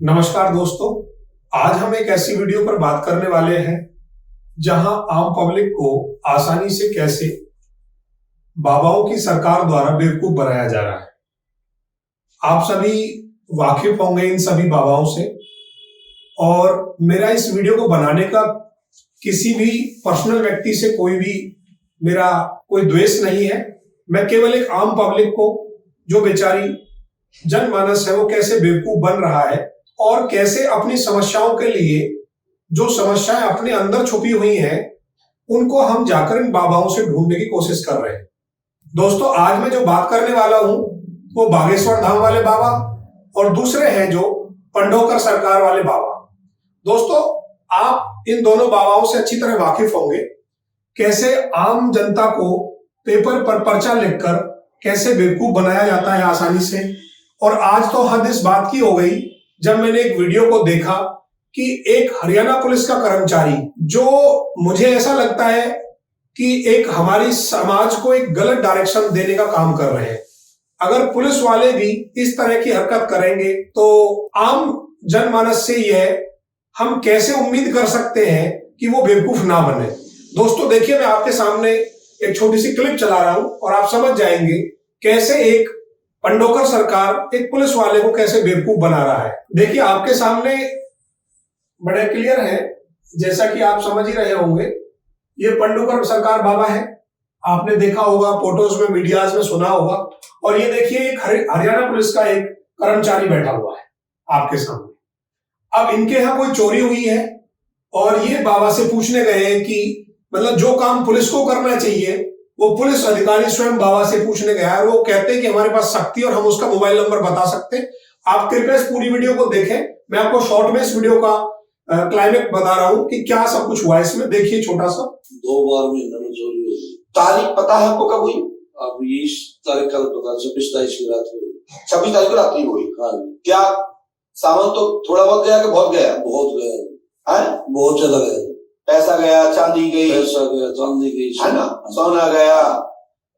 नमस्कार दोस्तों, आज हम एक ऐसी वीडियो पर बात करने वाले हैं जहां आम पब्लिक को आसानी से कैसे बाबाओं की सरकार द्वारा बेवकूफ बनाया जा रहा है। आप सभी वाकिफ होंगे इन सभी बाबाओं से, और मेरा इस वीडियो को बनाने का किसी भी पर्सनल व्यक्ति से मेरा कोई द्वेष नहीं है। मैं केवल एक आम पब्लिक को, जो बेचारी जनमानस है, वो कैसे बेवकूफ बन रहा है और कैसे अपनी समस्याओं के लिए जो समस्याएं अपने अंदर छुपी हुई हैं उनको हम जाकर इन बाबाओं से ढूंढने की कोशिश कर रहे हैं। दोस्तों, आज मैं जो बात करने वाला हूं वो बागेश्वर धाम वाले बाबा और दूसरे हैं जो पंढोकर सरकार वाले बाबा। दोस्तों, आप इन दोनों बाबाओं से अच्छी तरह वाकिफ होंगे, कैसे आम जनता को पेपर पर पर्चा लिखकर कैसे बेवकूफ बनाया जाता है आसानी से। और आज तो हद इस बात की हो गई जब मैंने एक वीडियो को देखा कि एक हरियाणा पुलिस का कर्मचारी, जो मुझे ऐसा लगता है कि एक हमारी समाज को एक गलत डायरेक्शन देने का काम कर रहे हैं। अगर पुलिस वाले भी इस तरह की हरकत करेंगे तो आम जनमानस से यह हम कैसे उम्मीद कर सकते हैं कि वो बेवकूफ ना बने। दोस्तों देखिए, मैं आपके सामने एक छोटी सी क्लिप चला रहा हूं और आप समझ जाएंगे कैसे एक पंढोकर सरकार एक पुलिस वाले को कैसे बेवकूफ बना रहा है। देखिए, आपके सामने बड़े क्लियर है, जैसा कि आप समझ ही रहे होंगे, ये पंढोकर सरकार बाबा है। आपने देखा होगा फोटोज में, मीडियाज में सुना होगा। और ये देखिए, एक हरियाणा पुलिस का एक कर्मचारी बैठा हुआ है आपके सामने। अब इनके यहाँ कोई चोरी हुई है और ये बाबा से पूछने गए हैं कि मतलब जो काम पुलिस को करना चाहिए वो पुलिस अधिकारी स्वयं बाबा से पूछने गया है। वो कहते हैं कि हमारे पास शक्ति और हम उसका मोबाइल नंबर बता सकते हैं। आप कृपया इस पूरी वीडियो को देखें। मैं आपको शॉर्ट में इस वीडियो का क्लाइमेक्स बता रहा हूं कि क्या सब कुछ हुआ इसमें। देखिए छोटा सा। 2 बार महीने में चोरी हुई। तारीख पता है आपको कब हुई? अब 20 तारीख कल पता, 26-27 की रात हुई। 26 तारीख को रात्रि हुई। हाँ, क्या सामान तो थोड़ा बहुत गया कि बहुत गया? बहुत गया है, बहुत ज्यादा गया। पैसा गया, चांदी गई, चांदी गई, है ना, सोना गया,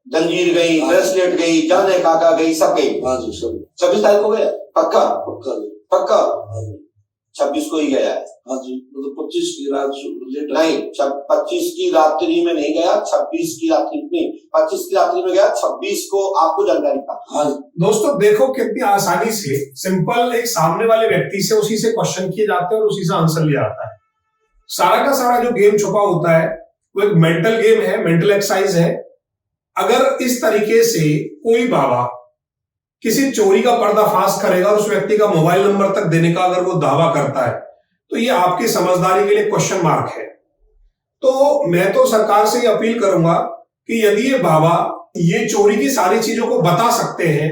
जंजीर गई, ब्रेसलेट गई, जाने काका गई, सब गई। हाँ जी, सब 26 तारीख को गया? पक्का पक्का पक्का? हाँ जी, 26 को ही गया है। हाँ जी, मतलब 25 की रात लेट नहीं, 25 की रात्रि में नहीं गया, 26 की रात्रि नहीं, 25 की रात्रि में गया, 26 को आपको जानकारी था। हाँ। दोस्तों देखो, कितनी आसानी से सिंपल एक सामने वाले व्यक्ति से उसी से क्वेश्चन किए जाते हैं और उसी से आंसर लिया जाता है। सारा का सारा जो गेम छुपा होता है वो एक मेंटल गेम है, मेंटल एक्सरसाइज है। अगर इस तरीके से कोई बाबा किसी चोरी का पर्दाफाश करेगा और उस व्यक्ति का मोबाइल नंबर तक देने का अगर वो दावा करता है तो ये आपकी समझदारी के लिए क्वेश्चन मार्क है। तो मैं तो सरकार से ये अपील करूंगा कि यदि ये बाबा ये चोरी की सारी चीजों को बता सकते हैं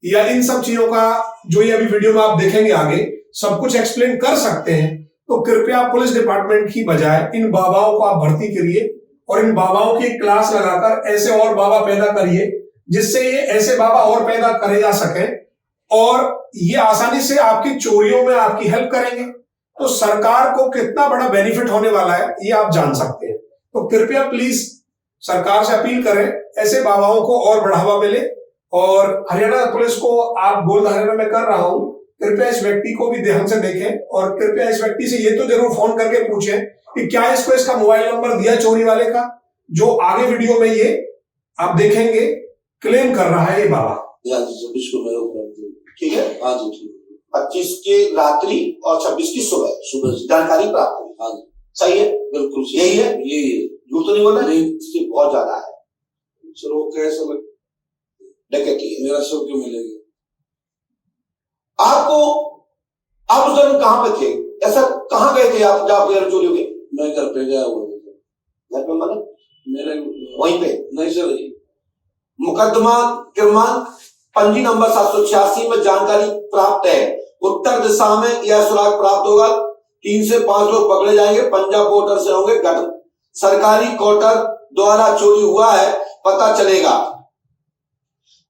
या इन सब चीजों का जो ये अभी वीडियो में आप देखेंगे आगे सब कुछ एक्सप्लेन कर सकते हैं, तो कृपया पुलिस डिपार्टमेंट की बजाय इन बाबाओं को आप भर्ती करिए और इन बाबाओं की क्लास लगाकर ऐसे और बाबा पैदा करिए जिससे ये ऐसे बाबा और पैदा करे जा सके और ये आसानी से आपकी चोरियों में आपकी हेल्प करेंगे। तो सरकार को कितना बड़ा बेनिफिट होने वाला है ये आप जान सकते हैं। तो कृपया प्लीज सरकार से अपील करें, ऐसे बाबाओं को और बढ़ावा मिले। और हरियाणा पुलिस को आप बोल हरियाणा में कर रहा हूं, कृपया इस व्यक्ति को भी ध्यान से देखें और कृपया इस व्यक्ति से ये तो जरूर फोन करके पूछें कि क्या इसको इसका मोबाइल नंबर दिया चोरी वाले का, जो आगे वीडियो में ये आप देखेंगे क्लेम कर रहा है ये बाबा। 26 को मेरे ऊपर, ठीक है? हाँ जी, ठीक है। 25 की रात्रि और 26 की सुबह जानकारी प्राप्त हुई। हाँ जी, सही है, बिल्कुल यही है, यही है। झूठ तो नहीं बोल रहा? नहीं, इससे बहुत ज्यादा है। चलो कैसा लग डकैती है। मेरा सब क्यों मिलेगी आपको? आप उस दिन कहां पे थे? ऐसा कहां गए थे आप जब घर चोरी हो गई? मैं घर पे गया हुआ था। घर पे मतलब मेरे वहीं पे? नहीं सर, मुकदमा क्रमांक पंजी नंबर 786 में जानकारी प्राप्त है। उत्तर दिशा में यह सुराग प्राप्त होगा, 3 से 5 लोग पकड़े जाएंगे, पंजाब बॉर्डर से होंगे। घटना सरकारी क्वार्टर द्वारा चोरी हुआ है, पता चलेगा।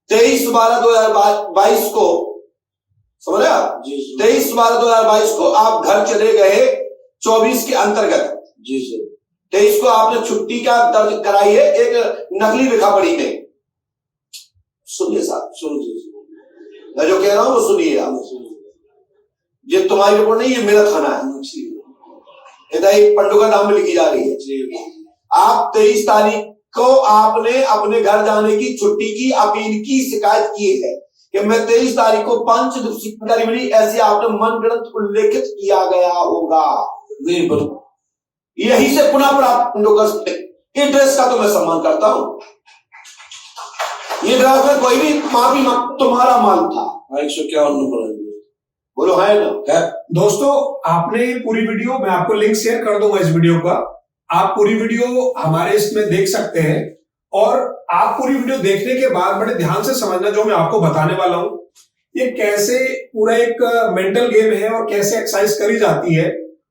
23/12/2022 को, समझ रहे आप? 23/12/2022 को आप घर चले गए 24 के अंतर्गत। जी सर। 23 को आपने छुट्टी का दर्ज कराई है एक नकली लिखापढ़ी में। सुनिए साहब, सुन जी, मैं जो कह रहा हूं वो सुनिए आप। ये तुम्हारी रिपोर्ट नहीं, ये मेरा थाना है। इधर पंडुका नाम में लिखी जा रही है। आप 23 तारीख को आपने अपने घर जाने की छुट्टी की अपील की शिकायत की है कि मैं 23 तारीख को 5 जानकारी मिली, ऐसे आपने मन गणत उल्लेखित किया गया होगा। नहीं पर यही से पुनः प्राप्त पंडुका ये ड्रेस का तो मैं सम्मान करता हूं। ये ड्रेस में कोई भी माफी तुम्हारा माल था। 151 नंबर है। बोलो है ना? है। दोस्तों, आपने पूरी वीडियो, मैं आपको लिंक शेयर कर दूंगा इस वीडियो का, आप पूरी वीडियो हमारे इसमें देख सकते हैं। और आप पूरी वीडियो देखने के बाद बड़े ध्यान से समझना जो मैं आपको बताने वाला हूं, ये कैसे पूरा एक मेंटल गेम है और कैसे एक्सरसाइज करी जाती है।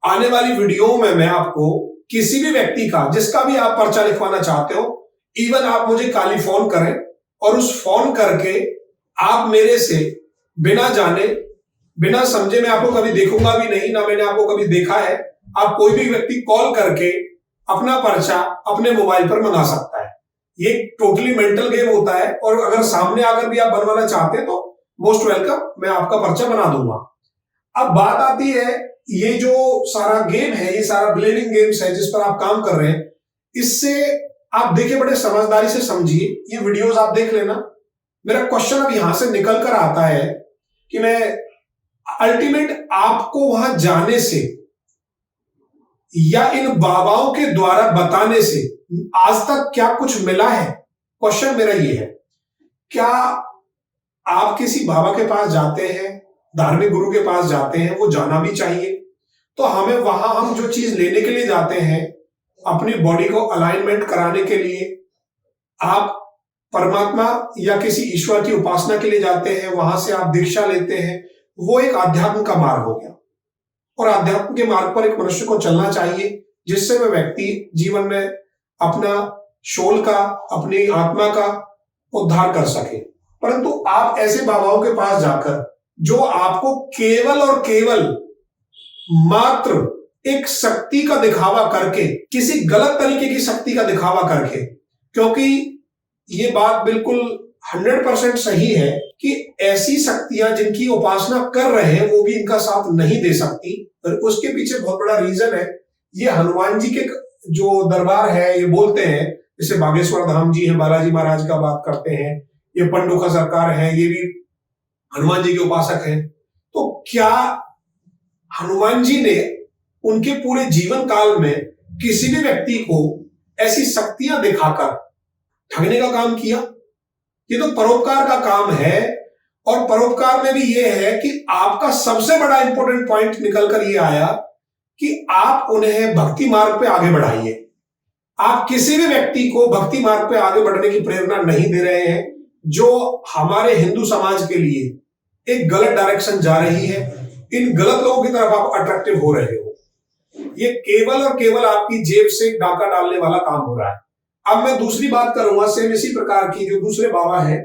आने वाली वीडियो में मैं आपको किसी भी व्यक्ति का, जिसका भी आप पर्चा लिखवाना चाहते हो, इवन आप मुझे खाली फोन करें और उस फोन करके आप मेरे से बिना जाने बिना समझे, मैं आपको कभी देखूंगा भी नहीं, ना मैंने आपको कभी देखा है, आप कोई भी व्यक्ति कॉल करके अपना पर्चा अपने मोबाइल पर मंगा सकता है। ये टोटली मेंटल गेम होता है। और अगर सामने आकर भी आप बनवाना चाहते हैं तो मोस्ट वेलकम, मैं आपका पर्चा बना दूंगा। अब बात आती है, ये जो सारा गेम है, ये सारा ब्लेडिंग गेम्स है जिस पर आप काम कर रहे हैं, इससे आप देखिए, बड़े समझदारी से समझिए, ये वीडियोस आप देख लेना। मेरा क्वेश्चन अब यहां से निकल कर आता है कि मैं अल्टीमेट आपको वहां जाने से या इन बाबाओं के द्वारा बताने से आज तक क्या कुछ मिला है? क्वेश्चन मेरा ये है, क्या आप किसी बाबा के पास जाते हैं, धार्मिक गुरु के पास जाते हैं, वो जाना भी चाहिए। तो हमें वहां हम जो चीज लेने के लिए जाते हैं, अपनी बॉडी को अलाइनमेंट कराने के लिए, आप परमात्मा या किसी ईश्वर की उपासना के लिए जाते हैं, वहां से आप दीक्षा लेते हैं, वो एक आध्यात्म का मार्ग हो गया। और आध्यात्म के मार्ग पर एक मनुष्य को चलना चाहिए, जिससे वह व्यक्ति जीवन में अपना सोल का, अपनी आत्मा का उद्धार कर सके। परंतु आप ऐसे बाबाओं के पास जाकर, जो आपको केवल और केवल मात्र एक शक्ति का दिखावा करके, किसी गलत तरीके की शक्ति का दिखावा करके, क्योंकि ये बात बिल्कुल 100% सही है कि ऐसी शक्तियां जिनकी उपासना कर रहे हैं वो भी इनका साथ नहीं दे सकती। और उसके पीछे बहुत बड़ा रीजन है, ये हनुमान जी के जो दरबार है, ये बोलते हैं, जैसे बागेश्वर धाम जी है, बालाजी महाराज का बात करते हैं, ये पंडुका सरकार है, ये भी हनुमान जी के उपासक हैं। तो क्या हनुमान जी ने उनके पूरे जीवन काल में किसी भी व्यक्ति को ऐसी शक्तियां दिखाकर ठगने का काम किया? ये तो परोपकार का काम है। और परोपकार में भी ये है कि आपका सबसे बड़ा इंपॉर्टेंट पॉइंट निकल कर ये आया कि आप उन्हें भक्ति मार्ग पे आगे बढ़ाइए। आप किसी भी व्यक्ति को भक्ति मार्ग पे आगे बढ़ने की प्रेरणा नहीं दे रहे हैं, जो हमारे हिंदू समाज के लिए एक गलत डायरेक्शन जा रही है। इन गलत लोगों की तरफ आप अट्रैक्टिव हो रहे हो। ये केवल और केवल आपकी जेब से डाका डालने वाला काम हो रहा है। अब मैं दूसरी बात करूंगा सेम इसी प्रकार की, जो दूसरे बाबा है,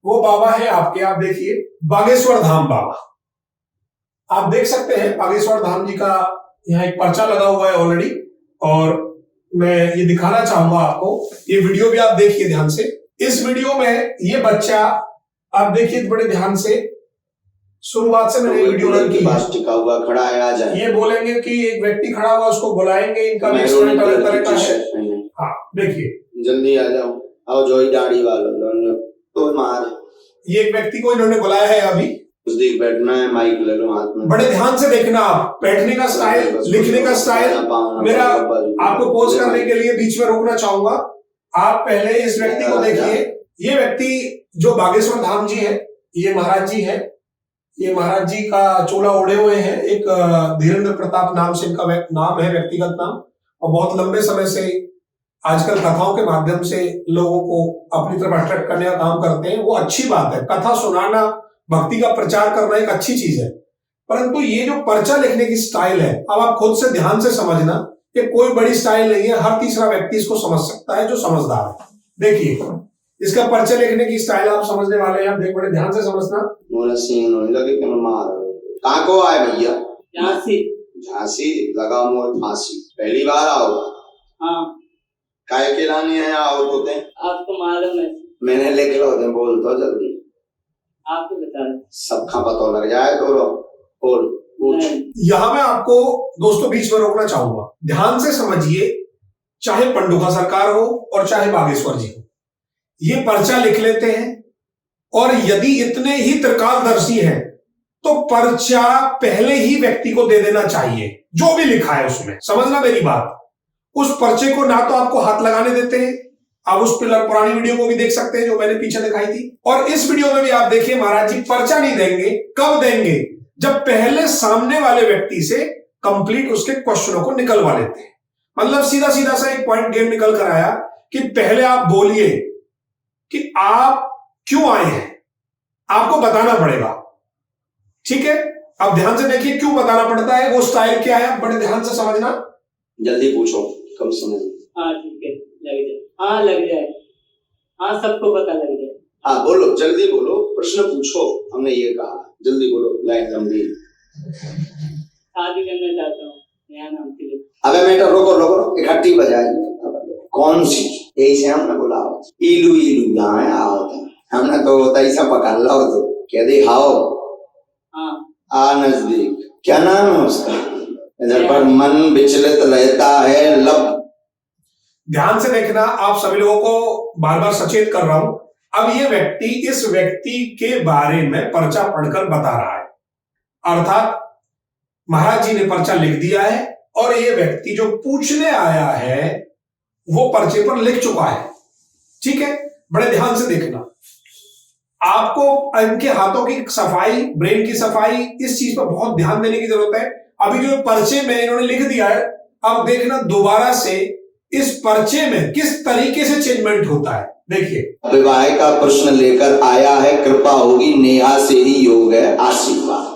वो बाबा है आपके, आप देखिए, बागेश्वर धाम बाबा। आप देख सकते हैं बागेश्वर धाम जी का यहाँ एक पर्चा लगा हुआ है ऑलरेडी, और मैं ये दिखाना चाहूंगा आपको। ये वीडियो भी आप देखिए ध्यान से। इस वीडियो में ये बच्चा, आप देखिए बड़े ध्यान से, शुरुआत से मैंने वीडियो रन की है। टिका हुआ खड़ा है, आ जाए। ये बोलेंगे कि एक व्यक्ति खड़ा हुआ, उसको बुलाएंगे, इनका भी एक्सपेरिमेंट अलग तरह का है। हाँ देखिए, जल्दी आ जाओ, आओ जो ही दाढ़ी वाला तो मार। ये एक व्यक्ति को इन्होंने बुलाया है अभी। देख बैठना है, माइक ले लो हाथ में। बड़े ध्यान से देखना, आप बैठने का स्टाइल, लिखने का स्टाइल, मेरा आपको पोज करने के लिए बीच में रोकना चाहूंगा। आप पहले इस व्यक्ति को देखिए। ये व्यक्ति जो बागेश्वर धाम जी है, ये महाराज जी है। ये महाराज जी का चोला ओढ़े हुए हैं। एक धीरेन्द्र प्रताप नाम से इनका नाम है, व्यक्तिगत नाम। और बहुत लंबे समय से आजकल कथाओं के माध्यम से लोगों को अपनी तरफ अट्रैक्ट करने का काम करते हैं। वो अच्छी बात है, कथा सुनाना, भक्ति का प्रचार करना एक अच्छी चीज है। परंतु ये जो पर्चा लिखने की स्टाइल है, अब आप खुद से ध्यान से समझना, ये कोई बड़ी स्टाइल नहीं है। हर तीसरा व्यक्ति इसको समझ सकता है जो समझदार है। देखिए इसका पर्चा लिखने की स्टाइल आप समझने वाले हैं। आप देख, बड़े ध्यान से समझना। कहाँ को आए भैया? झांसी। झांसी लगा मोर फांसी। पहली बार आओ? हाँ। काय के लाने हैं आओ होते? आपको मालूम है? मैंने लिख लो होते, बोल तो जल्दी। आपको बता दें। सबका पता लग जाए तो बोल। नहीं। यहां मैं आपको दोस्तों बीच में रोकना चाहूंगा, ध्यान से समझिए। चाहे पंडुका सरकार हो और चाहे बागेश्वर जी हो, ये पर्चा लिख लेते हैं, और यदि इतने ही त्रिकालदर्शी हैं तो पर्चा पहले ही व्यक्ति को दे देना चाहिए, जो भी लिखा है उसमें। समझना मेरी बात। उस पर्चे को ना तो आपको हाथ लगाने देते हैं, आप उस पुरानी वीडियो को भी देख सकते हैं जो मैंने पीछे दिखाई थी, और इस वीडियो में भी आप देखिए महाराज जी पर्चा नहीं देंगे। कब देंगे? जब पहले सामने वाले व्यक्ति से कंप्लीट उसके क्वेश्चनों को निकलवा लेते हैं। मतलब सीधा सीधा सा एक पॉइंट गेम निकल कर आया कि पहले आप बोलिए कि आप क्यों आए हैं, आपको बताना पड़ेगा। ठीक है, अब ध्यान से देखिए क्यों बताना पड़ता है, वो स्टाइल क्या है, बड़े ध्यान से समझना। जल्दी पूछो, कम समय में। हाँ ठीक है, लग जाए। हाँ लग जाए, हाँ सबको पता लग जाए। हाँ बोलो, जल्दी बोलो, प्रश्न पूछो। हमने ये कहा, जल्दी बोलो, लाइन लंबी। शादी करना चाहता हूँ, नया नाम के लिए। अबे बेटा रोको रोको, इकट्ठी बजाइए। कौन सी? यही से हमने बोला इलू इलू यहाँ है, आओ हमने तो तैसा पकड़ लो तो कह दे हाओ। हाँ आ नजदीक। क्या नाम है उसका? इधर पर मन विचलित रहता है, लब। ध्यान से देखना, आप सभी लोगों को बार बार सचेत कर रहा हूं। अब ये व्यक्ति इस व्यक्ति के बारे में पर्चा पढ़कर बता रहा है, अर्थात महाराज जी ने पर्चा लिख दिया है और ये व्यक्ति जो पूछने आया है वो पर्चे पर लिख चुका है। ठीक है, बड़े ध्यान से देखना। आपको इनके हाथों की सफाई, ब्रेन की सफाई, इस चीज पर बहुत ध्यान देने की जरूरत है। अभी जो पर्चे में इन्होंने लिख दिया है, अब देखना दोबारा से इस पर्चे में किस तरीके से चेंजमेंट होता है। देखिए, विवाह का प्रश्न लेकर आया है, कृपा होगी, नेहा से ही योग है, आशीर्वाद।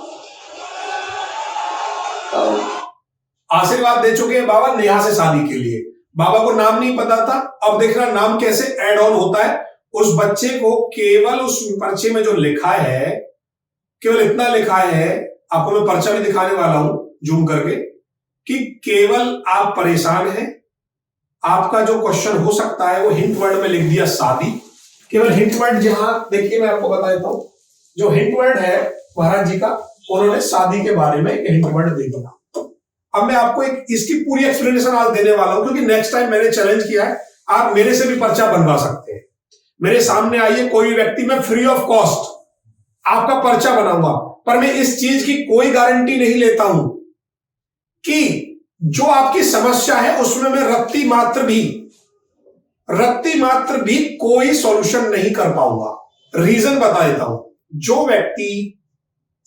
आशीर्वाद दे चुके हैं बाबा नेहा से शादी के लिए। बाबा को नाम नहीं पता था, अब देखना नाम कैसे ऐड ऑन होता है। उस बच्चे को केवल उस पर्चे में जो लिखा है, केवल इतना लिखा है, आपको मैं पर्चा भी दिखाने वाला हूं जूम करके, कि केवल आप परेशान हैं, आपका जो क्वेश्चन हो सकता है वो हिंट वर्ड में लिख दिया शादी। केवल हिंट वर्ड, जहां देखिए मैं आपको बता देता हूं, जो हिंट वर्ड है महाराज जी का, उन्होंने शादी के बारे में एक हिंट वर्ड दे दिया। अब मैं आपको एक इसकी पूरी एक्सप्लेनेशन आज देने वाला हूं, क्योंकि नेक्स्ट टाइम मैंने चैलेंज किया है, आप मेरे से भी पर्चा बनवा सकते हैं। मेरे सामने आइए कोई व्यक्ति, मैं फ्री ऑफ कॉस्ट आपका पर्चा बनाऊंगा, पर मैं इस चीज की कोई गारंटी नहीं लेता हूं कि जो आपकी समस्या है उसमें मैं रत्ती मात्र भी कोई सॉल्यूशन नहीं कर पाऊंगा। रीजन बता देता हूं। जो व्यक्ति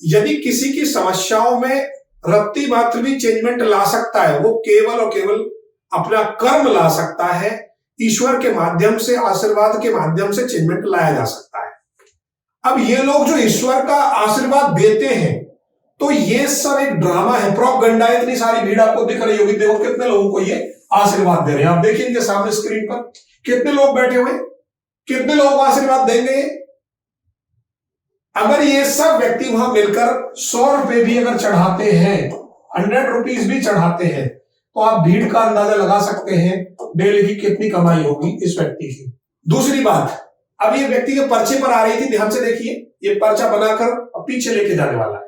यदि किसी की समस्याओं में रत्ती मात्र भी चेंजमेंट ला सकता है, वो केवल और केवल अपना कर्म ला सकता है। ईश्वर के माध्यम से, आशीर्वाद के माध्यम से चेंजमेंट लाया जा सकता है। अब ये लोग जो ईश्वर का आशीर्वाद देते हैं, तो ये सब एक ड्रामा है, प्रोपगंडा। इतनी सारी भीड़ आपको दिख रही होगी, देखो कितने लोगों को ये आशीर्वाद दे रहे हैं। आप देखिए इनके सामने स्क्रीन पर कितने लोग बैठे हुए, कितने लोगों को आशीर्वाद देंगे। अगर ये सब व्यक्ति वहां मिलकर 100 रुपए भी अगर चढ़ाते हैं, 100 रुपीज भी चढ़ाते हैं, तो आप भीड़ का अंदाजा लगा सकते हैं डेली की कितनी कमाई होगी इस व्यक्ति की। दूसरी बात, अब ये व्यक्ति के पर्चे पर आ रही थी, ध्यान से देखिए, ये पर्चा बनाकर पीछे लेके जाने वाला है।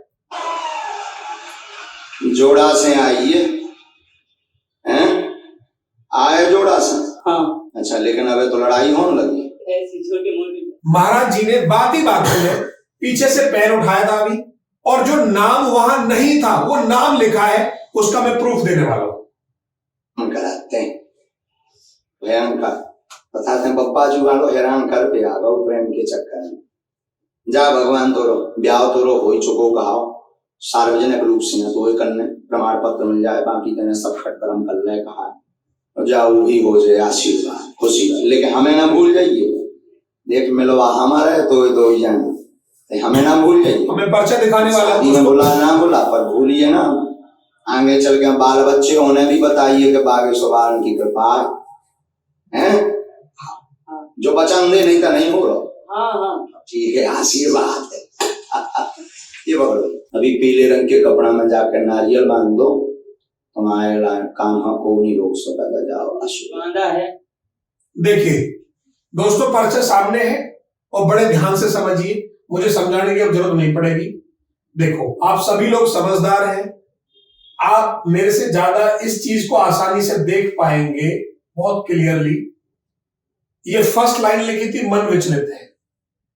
जोड़ा से आइए, हैं? आए जोड़ा से। हाँ अच्छा, लेकिन अबे तो लड़ाई होने लगी। ऐसी छोटी मोटी। महाराज जी ने बात ही बात में पीछे से पेन उठाया था अभी, और जो नाम वहां नहीं था वो नाम लिखा है, उसका मैं प्रूफ देने वाला हूं। हम कराते हैं भयंकर, बताते हैं पप्पा जुगाड़ो हैरान कर पे आ गो प्रेम के चक्कर में। जा भगवान तोरो ब्याह तोरो हो चुको कहाओ, सार्वजनिक रूप से न तो करने प्रमाण पत्र मिल जाए, बाकी तेने सब कर्म कर ले कहा है, जाओ वही हो जाए आशीर्वाद खुशी। लेकिन हमें ना भूल जाइए, देख मिलवा हमारा है तो जाने, हमें ना भूल जाइए। हमें पर्चा दिखाने वाला में बोला ना बोला, पर भूलिए ना, आगे चल के बाल बच्चे होने भी बताइए कि बागेश्वर की कृपा है, जो पसंद है, नहीं तो नहीं हो रहा। हाँ हाँ ठीक है, आशीर्वाद है। ये पकड़ो, अभी पीले रंग के कपड़ा में जाकर नारियल बांध दो, तुम्हारे काम को नहीं रोक सकता, जाओ आशीर्वाद है। देखिए दोस्तों, पर्चा सामने है और बड़े ध्यान से समझिए, मुझे समझाने की अब जरूरत नहीं पड़ेगी। देखो, आप सभी लोग समझदार हैं, आप मेरे से ज्यादा इस चीज को आसानी से देख पाएंगे बहुत क्लियरली। ये फर्स्ट लाइन लिखी थी मन विचलित है।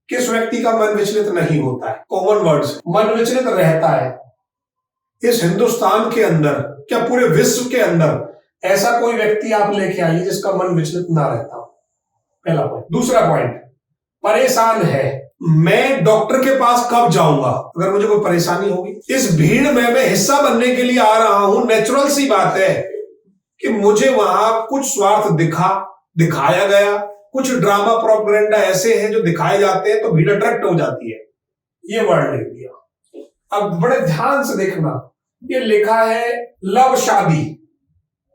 किस व्यक्ति का मन विचलित नहीं होता है? कॉमन वर्ड्स, मन विचलित रहता है। इस हिंदुस्तान के अंदर, क्या पूरे विश्व के अंदर ऐसा कोई व्यक्ति आप लेके आइए जिसका मन विचलित ना रहता हो? पहला पॉइंट। दूसरा पॉइंट, परेशान है, मैं डॉक्टर के पास कब जाऊंगा अगर मुझे कोई परेशानी होगी? इस भीड़ में मैं हिस्सा बनने के लिए आ रहा हूं, नेचुरल सी बात है कि मुझे वहां कुछ स्वार्थ दिखाया गया, कुछ ड्रामा प्रोपेगेंडा ऐसे हैं जो दिखाए जाते हैं तो भीड़ अट्रैक्ट हो जाती है। ये वर्ड लिख दिया। अब बड़े ध्यान से देखना, ये लिखा है लव शादी,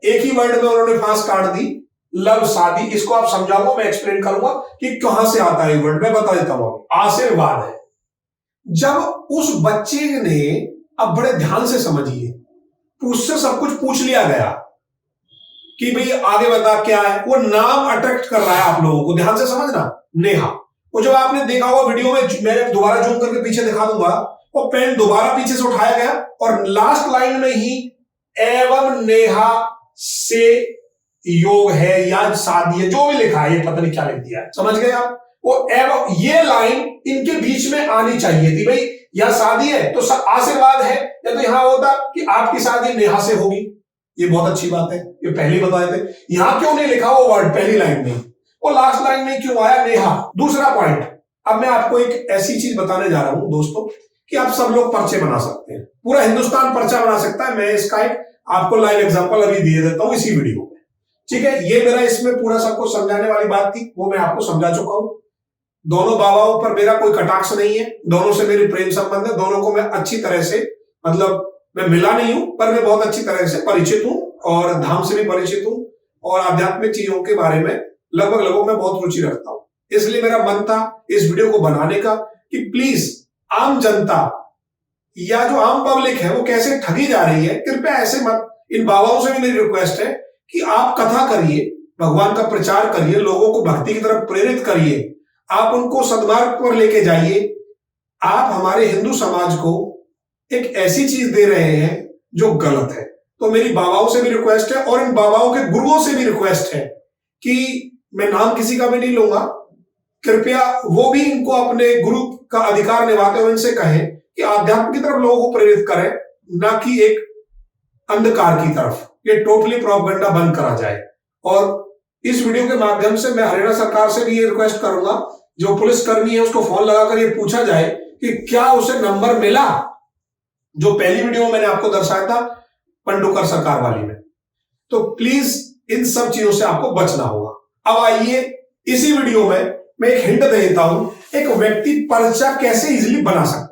एक ही वर्ड में उन्होंने फांस काट दी, लव शादी। इसको आप समझाऊंगा, मैं एक्सप्लेन करूंगा कि कहां से आता है वर्ड, मैं बता देता हूं। आशीर्वाद है। जब उस बच्चे ने, अब बड़े ध्यान से समझिए, उससे सब कुछ पूछ लिया गया कि भाई आगे बता क्या है, वो नाम अट्रैक्ट कर रहा है आप लोगों को, ध्यान से समझना, नेहा। वो जब आपने देखा होगा वीडियो में, मैं दोबारा जूम करके पीछे दिखा दूंगा, वो पेन दोबारा पीछे से उठाया गया और लास्ट लाइन में ही एवं नेहा से योग है या शादी है, जो भी लिखा है, ये पता नहीं क्या लिख दिया है, समझ गए आप? वो एवं, ये लाइन इनके बीच में आनी चाहिए थी। भाई या शादी है तो आशीर्वाद है, या तो यहां होता कि आपकी शादी नेहा से होगी। ये बहुत अच्छी बात है, ये पहले ही बताए थे। यहां क्यों नहीं लिखा वो वर्ड पहली लाइन में, वो लास्ट लाइन में क्यों आया नेहा? दूसरा पॉइंट, अब मैं आपको एक ऐसी चीज बताने जा रहा हूं दोस्तों कि आप सब लोग पर्चे बना सकते हैं, पूरा हिंदुस्तान पर्चा बना सकता है। मैं इसका एक आपको लाइव एग्जांपल अभी दे देता हूं इसी वीडियो में, ठीक है? ये मेरा इसमें पूरा सबको समझाने वाली बात थी, वो मैं आपको समझा चुका हूं। दोनों बाबाओं पर मेरा कोई कटाक्ष नहीं है, दोनों से मेरी प्रेम संबंध है, दोनों को मैं अच्छी तरह से, मतलब मैं मिला नहीं हूं पर मैं बहुत अच्छी तरह से परिचित हूं और धाम से भी परिचित हूं और आध्यात्मिक चीजों के बारे में लगभग मैं बहुत रुचि रखता हूं। इसलिए मेरा मन था इस वीडियो को बनाने का कि प्लीज आम जनता या जो आम पब्लिक है वो कैसे ठगी जा रही है, कृपया ऐसे मत। इन बाबाओं से भी मेरी रिक्वेस्ट है कि आप कथा करिए, भगवान का प्रचार करिए, लोगों को भक्ति की तरफ प्रेरित करिए, आप उनको सद्मार्ग पर लेके जाइए। आप हमारे हिंदू समाज को एक ऐसी चीज दे रहे हैं जो गलत है। तो मेरी बाबाओं से भी रिक्वेस्ट है और इन बाबाओं के गुरुओं से भी रिक्वेस्ट है कि मैं नाम किसी का भी नहीं लूंगा, कृपया वो भी इनको अपने गुरु का अधिकार निभाते हुए इनसे कहें कि आध्यात्म की तरफ लोगों को प्रेरित करें, ना कि एक अंधकार की तरफ। ये टोटली प्रोपेगेंडा बंद करा जाए। और इस वीडियो के माध्यम से मैं हरियाणा सरकार से भी ये रिक्वेस्ट करूंगा, जो पुलिसकर्मी है उसको फोन लगाकर ये पूछा जाए कि क्या उसे नंबर मिला जो पहली वीडियो में मैंने आपको दर्शाया था पंडुकर सरकार वाली में। तो प्लीज इन सब चीजों से आपको बचना होगा। अब आइए इसी वीडियो में मैं एक हिंट दे देता हूं, एक व्यक्ति पर्चा कैसे इजीली बना सकता है।